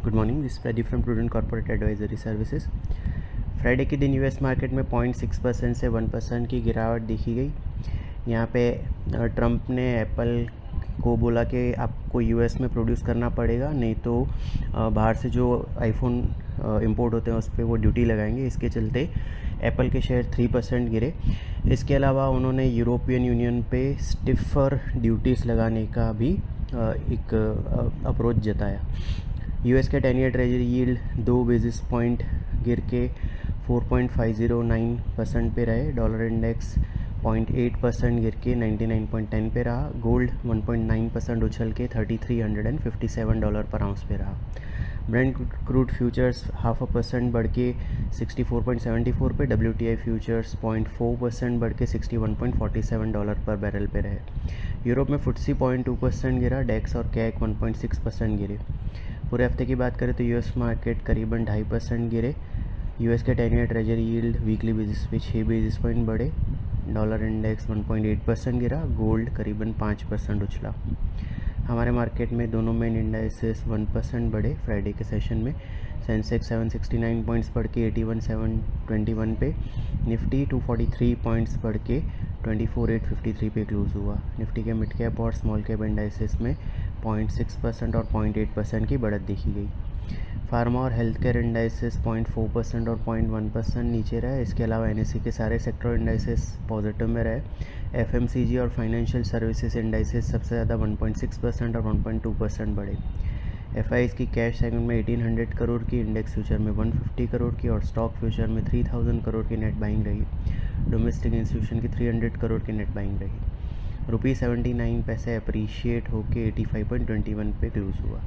Good morning, this Pradeep from prudent corporate advisory services. Friday के दिन US market में 0.6% से 1% की गिरावट देखी गई। यहाँ पे ट्रंप ने एप्पल को बोला कि आपको यूएस में प्रोड्यूस करना पड़ेगा, नहीं तो बाहर से जो आईफोन इंपोर्ट होते हैं उस पर वो ड्यूटी लगाएंगे। इसके चलते एप्पल के शेयर 3% गिरे। इसके अलावा उन्होंने यूरोपियन यूनियन पे स्टिफर ड्यूटीज़ लगाने का भी एक अप्रोच जताया। यूएस के 10 year treasury yield 2 basis point गिर के 4.509% पे रहे। डॉलर इंडेक्स 0.8% गिर के 99.10 पे रहा। गोल्ड 1.9% उछल के $3,357 पर आउंस पे रहा। ब्रेंट क्रूड फ्यूचर्स 0.5% बढ़ के 64.74 पे। WTI फ्यूचर्स 0.4% बढ़ के $61.47 पर बैरल पे रहे। यूरोप में FTSE 0.2% गिरा। डेक्स और कैक 1.6% गिरे। पूरे हफ्ते की बात करें तो यूएस मार्केट करीबन 2.5% गिरे। यूएस के 10 year treasury yield weekly basis पे 6 बेसिस पॉइंट बढ़े। डॉलर इंडेक्स 1.8% गिरा। गोल्ड करीबन 5% उछला। हमारे मार्केट में दोनों मेन इंडाइसेस 1% बढ़े फ्राइडे के सेशन में। सेंसेक्स 769 पॉइंट्स बढ़ के 81,721 पे। निफ्टी 243 पॉइंट्स बढ़ के 24,853 पे क्लोज हुआ। निफ्टी के मिड कैप और स्मॉल कैप इंडाइसेस में 0.6% और 0.8% की बढ़त देखी गई। फार्मा और हेल्थ केयर इंडाइसेस 0.4% और 0.1% नीचे रहे। इसके अलावा एनएससी के सारे सेक्टर इंडाइसेस पॉजिटिव में रहे। एफएमसीजी और फाइनेंशियल सर्विसेज इंडाइसेस सबसे ज़्यादा 1.6% और 1.2% बढ़े। एफआईज की कैश सेगमेंट में 1800 करोड़ की, इंडेक्स फ्यूचर में 150 करोड़ की और स्टॉक फ्यूचर में 3000 करोड़ की नेट बाइंग रही। डोमेस्टिक इंस्टीट्यूशन की 300 करोड़ की नेट बाइंग रही। ₹79 अप्रीशिएट होकर 85.21 पे क्लोज हुआ।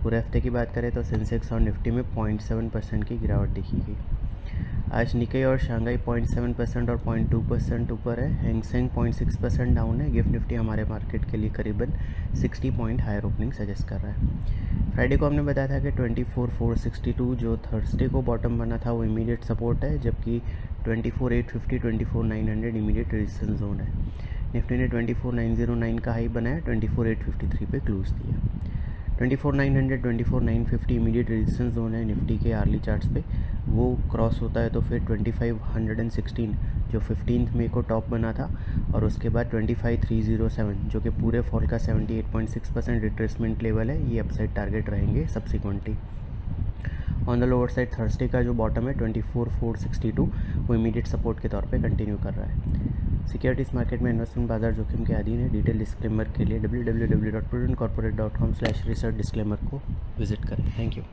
पूरे हफ्ते की बात करें तो सेंसेक्स और निफ्टी में 0.7% की गिरावट देखी गई। आज निक्केई और शंघाई 0.7% और 0.2% ऊपर है। हैंगसेंग 0.6% डाउन है। गिफ्ट निफ्टी हमारे मार्केट के लिए करीबन 60 पॉइंट हायर ओपनिंग सजेस्ट कर रहा है। फ्राइडे को हमने बताया था कि 24,462 जो थर्सडे को बॉटम बना था वो इमीडिएट सपोर्ट है, जबकि 24,850 24,900 इमीडिएट रेजिस्टेंस जोन है। निफ्टी ने 24,909 का हाई बनाया, 24,853 पे क्लोज दिया। 24,900 24,950 इमीडिएट रेजिस्टेंस जोन है निफ्टी के आर्ली चार्ट्स पे। वो क्रॉस होता है तो फिर 2516 जो 15 मई को टॉप बना था, और उसके बाद 25,307 जो कि पूरे फॉल का 78.6% रिट्रेसमेंट लेवल है, ये अपसाइड टारगेट रहेंगे subsequently. On the lower side Thursday का जो बॉटम है 24,462 वो इमीडिएट सपोर्ट के तौर पे कंटिन्यू कर रहा है। सिक्योरिटीज़ मार्केट में इन्वेस्टमेंट बाजार जोखिम के अधीन है। डिटेल डिस्क्लेमर के लिए www.prudentcorporate.com/research डिस्क्लेमर को विजिट करें। Thank you.